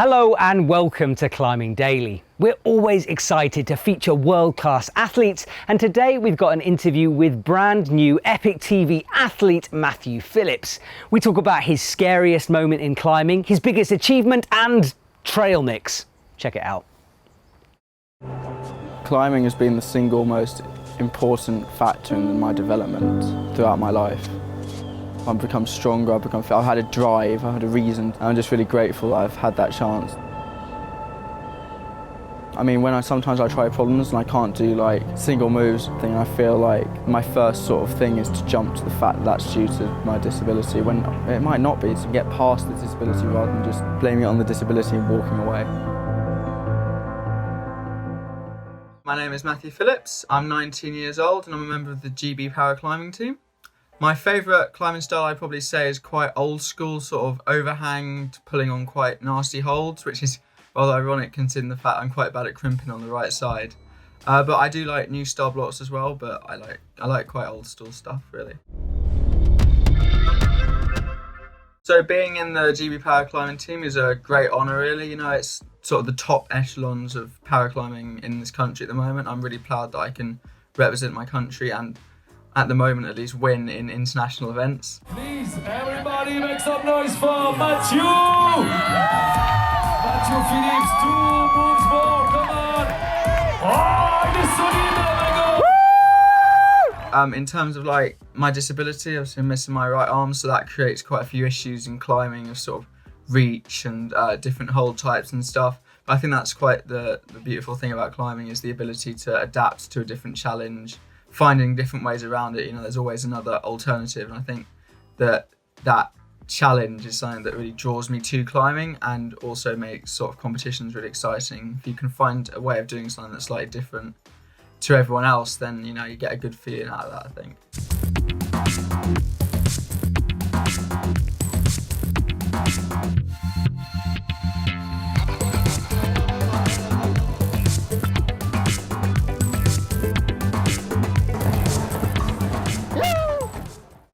Hello and welcome to Climbing Daily. We're always excited to feature world-class athletes, and today we've got an interview with brand new EpicTV athlete Matthew Phillips. We talk about his scariest moment in climbing, his biggest achievement and trail nicks. Check it out. Climbing has been the single most important factor in my development throughout my life. I've become stronger, I've had a drive, I've had a reason. I'm just really grateful that I've had that chance. I mean, sometimes I try problems and I can't do like single moves thing, I feel like my first sort of thing is to jump to the fact that that's due to my disability, when it might not be, to get past the disability rather than just blaming it on the disability and walking away. My name is Matthew Phillips, I'm 19 years old and I'm a member of the GB Power Climbing team. My favourite climbing style I'd probably say is quite old school, sort of overhanged, pulling on quite nasty holds, which is rather ironic considering the fact I'm quite bad at crimping on the right side. But I do like new style blocks as well, but I like quite old school stuff really. So being in the GB Power Climbing team is a great honour really, you know, it's sort of the top echelons of power climbing in this country at the moment. I'm really proud that I can represent my country and at the moment at least win in international events. Please, everybody make some noise for Matthew! Matthew Phillips, 2 moves more, come on! Oh, this in terms of like my disability, I've been missing my right arm, so that creates quite a few issues in climbing of sort of reach and different hold types and stuff. But I think that's quite the beautiful thing about climbing, is the ability to adapt to a different challenge, finding different ways around it. You know, there's always another alternative, and I think that challenge is something that really draws me to climbing and also makes sort of competitions really exciting. If you can find a way of doing something that's slightly different to everyone else, then you know you get a good feeling out of that, I think.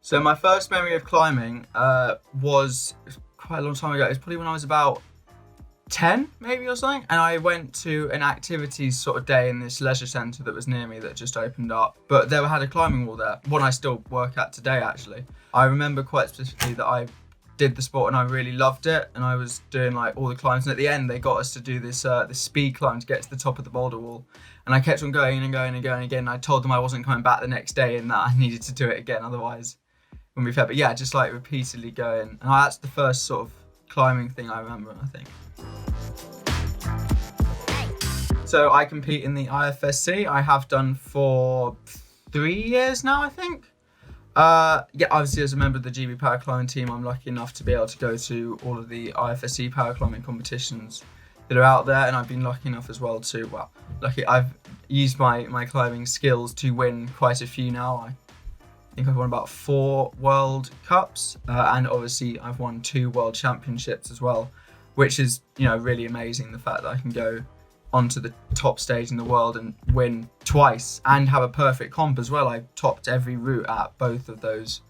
So my first memory of climbing was quite a long time ago. It was probably when I was about 10 maybe or something, and I went to an activities sort of day in this leisure centre that was near me that just opened up, but they had a climbing wall there, one I still work at today actually. I remember quite specifically that I did the sport and I really loved it, and I was doing like all the climbs, and at the end they got us to do this speed climb to get to the top of the boulder wall, and I kept on going and going and going again, and I told them I wasn't coming back the next day and that I needed to do it again, otherwise when we fed. But yeah, just like repeatedly going, and that's the first sort of climbing thing I remember, I think. So I compete in the IFSC. I have done for 3 years now, I think. Yeah, obviously as a member of the GB Power Climbing team, I'm lucky enough to be able to go to all of the IFSC power climbing competitions that are out there, and I've been lucky enough as well to, I've used my climbing skills to win quite a few now. I think I've won about 4 World Cups, and obviously I've won 2 World Championships as well, which is, you know, really amazing, the fact that I can go onto the top stage in the world and win twice and have a perfect comp as well. I topped every route at both of those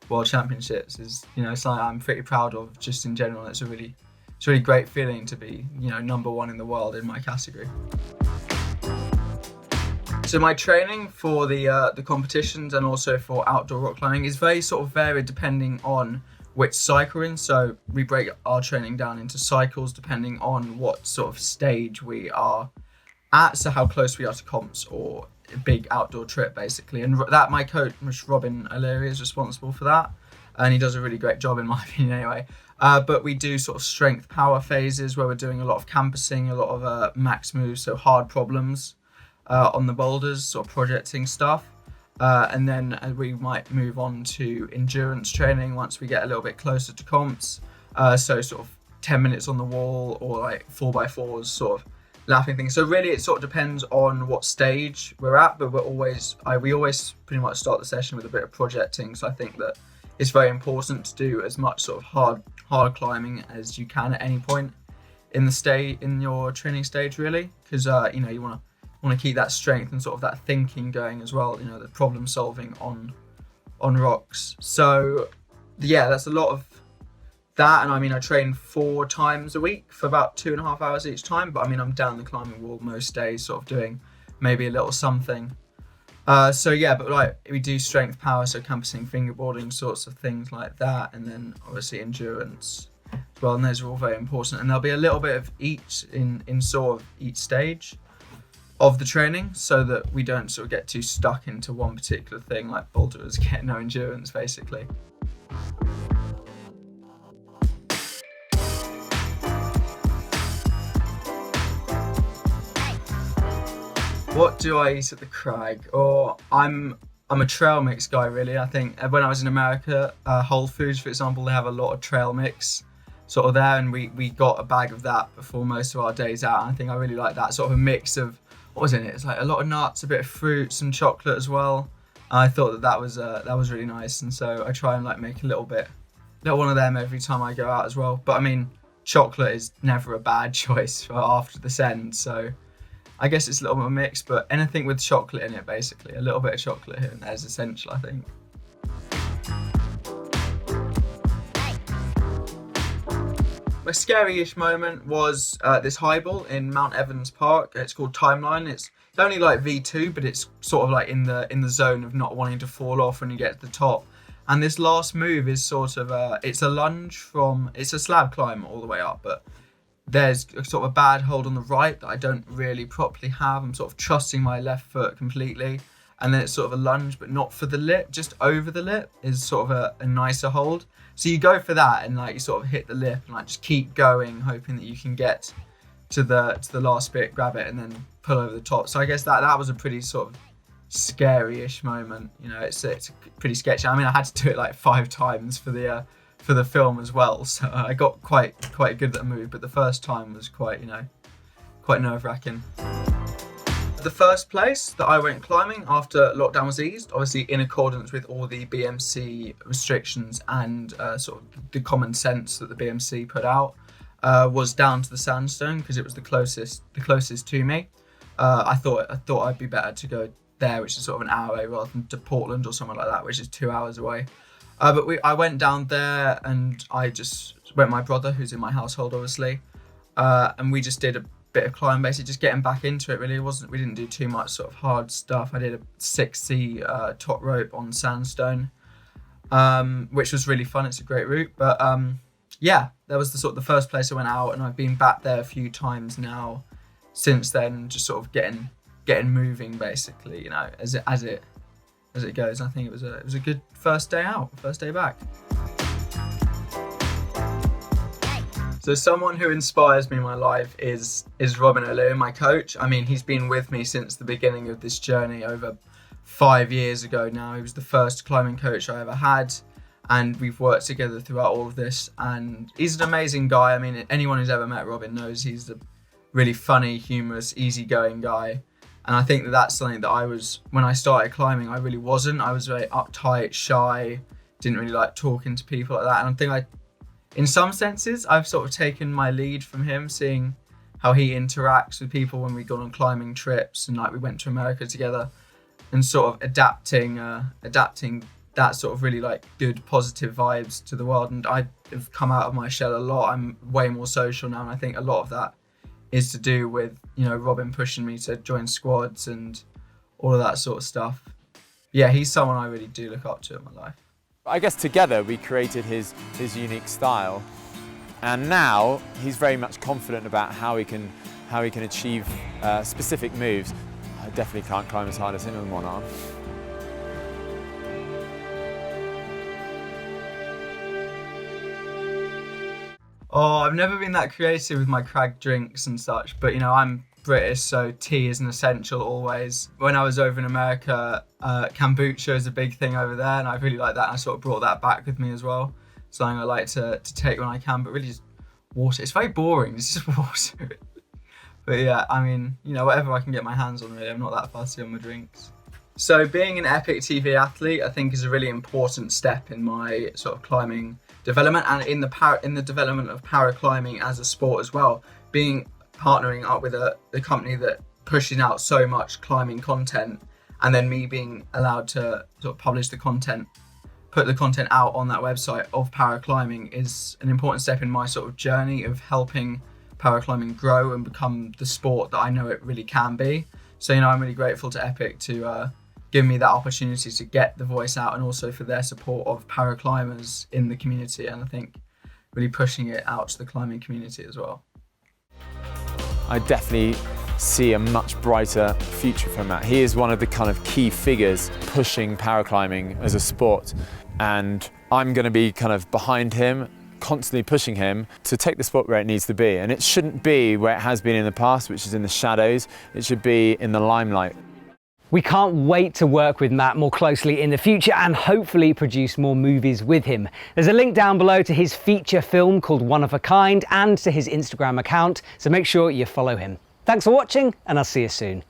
World Championships. Is, you know, something I'm pretty proud of just in general. It's a really great feeling to be, you know, #1 in the world in my category. So my training for the competitions and also for outdoor rock climbing is very sort of varied depending on which cycle we're in. So we break our training down into cycles depending on what sort of stage we are at, so how close we are to comps or a big outdoor trip basically. And that my coach Robin O'Leary is responsible for that, and he does a really great job in my opinion anyway. But we do sort of strength power phases where we're doing a lot of campusing, a lot of max moves, so hard problems on the boulders, sort of projecting stuff. And then we might move on to endurance training once we get a little bit closer to comps. So sort of 10 minutes on the wall or like 4x4s, sort of lapping things. So really it sort of depends on what stage we're at, but we always pretty much start the session with a bit of projecting. So I think that it's very important to do as much sort of hard climbing as you can at any point in your training stage really, because you know, you want to keep that strength and sort of that thinking going as well, you know, the problem solving on rocks. So yeah, that's a lot of that, and I mean, I train 4 times a week for about 2.5 hours each time. But I mean, I'm down the climbing wall most days, sort of doing maybe a little something. So yeah, but like we do strength, power, so campusing, fingerboarding, sorts of things like that, and then obviously endurance as well. And those are all very important. And there'll be a little bit of each in sort of each stage of the training, so that we don't sort of get too stuck into one particular thing, like boulders get no endurance basically. What do I eat at the Crag? Or I'm a trail mix guy really. I think when I was in America, Whole Foods, for example, they have a lot of trail mix sort of there, and we got a bag of that before most of our days out. And I think I really like that sort of a mix of what was in it. It's like a lot of nuts, a bit of fruit, some chocolate as well. And I thought that was really nice, and so I try and like make a little one of them every time I go out as well. But I mean, chocolate is never a bad choice for after the send, so I guess it's a little bit of a mix, but anything with chocolate in it, basically. A little bit of chocolate here and there is essential, I think. My scary-ish moment was this high ball in Mount Evans Park. It's called Timeline. It's only like V2, but it's sort of like in the zone of not wanting to fall off when you get to the top. And this last move is sort of it's a lunge it's a slab climb all the way up, but there's sort of a bad hold on the right that I don't really properly have. I'm sort of trusting my left foot completely. And then it's sort of a lunge, but not for the lip, just over the lip is sort of a nicer hold. So you go for that and like you sort of hit the lip and like just keep going, hoping that you can get to the last bit, grab it and then pull over the top. So I guess that was a pretty sort of scary-ish moment. You know, it's pretty sketchy. I mean, I had to do it like 5 times for the film as well, so I got quite good at the move, but the first time was quite nerve-wracking. The first place that I went climbing after lockdown was eased, obviously in accordance with all the BMC restrictions and sort of the common sense that the BMC put out, was down to the Sandstone because it was the closest to me. I thought I'd be better to go there, which is sort of an hour away, rather than to Portland or somewhere like that, which is 2 hours away. But I went down there and I just went with my brother, who's in my household, obviously, and we just did a bit of climb, basically just getting back into it. Really, we didn't do too much sort of hard stuff. I did a 6C top rope on Sandstone, which was really fun. It's a great route, but yeah, that was the first place I went out, and I've been back there a few times now since then, just sort of getting moving, basically, you know, as it goes. I think it was a good first day out, first day back. So someone who inspires me in my life is Robin O'Leary, my coach. I mean, he's been with me since the beginning of this journey over 5 years ago now. He was the first climbing coach I ever had, and we've worked together throughout all of this, and he's an amazing guy. I mean, anyone who's ever met Robin knows he's a really funny, humorous, easygoing guy. And I think that's something that I was, when I started climbing, I really wasn't. I was very uptight, shy, didn't really like talking to people like that. And I think in some senses, I've sort of taken my lead from him, seeing how he interacts with people when we go on climbing trips, and like we went to America together, and sort of adapting that sort of really like good, positive vibes to the world. And I have come out of my shell a lot. I'm way more social now, and I think a lot of that is to do with, you know, Robin pushing me to join squads and all of that sort of stuff. Yeah, he's someone I really do look up to in my life. I guess together we created his unique style, and now he's very much confident about how he can achieve specific moves. I definitely can't climb as hard as him with one arm. Oh, I've never been that creative with my crag drinks and such, but you know, I'm British, so tea is an essential always. When I was over in America, kombucha is a big thing over there, and I really like that, and I sort of brought that back with me as well. Something I like to take when I can, but really just water. It's very boring, it's just water. But yeah, I mean, you know, whatever I can get my hands on, really. I'm not that fussy on my drinks. So being an EpicTV athlete, I think, is a really important step in my sort of climbing development, and in the development of paraclimbing as a sport as well. Partnering up with a company that pushing out so much climbing content, and then me being allowed to sort of publish the content put the content out on that website of paraclimbing is an important step in my sort of journey of helping paraclimbing grow and become the sport that I know it really can be. So, I'm really grateful to Epic to give me that opportunity to get the voice out, and also for their support of paraclimbers in the community, and I think really pushing it out to the climbing community as well. I definitely see a much brighter future from Matt. He is one of the kind of key figures pushing paraclimbing as a sport, and I'm going to be kind of behind him, constantly pushing him to take the sport where it needs to be. And it shouldn't be where it has been in the past, which is in the shadows. It should be in the limelight. We can't wait to work with Matt more closely in the future and hopefully produce more movies with him. There's a link down below to his feature film called One of a Kind and to his Instagram account, so make sure you follow him. Thanks for watching, and I'll see you soon.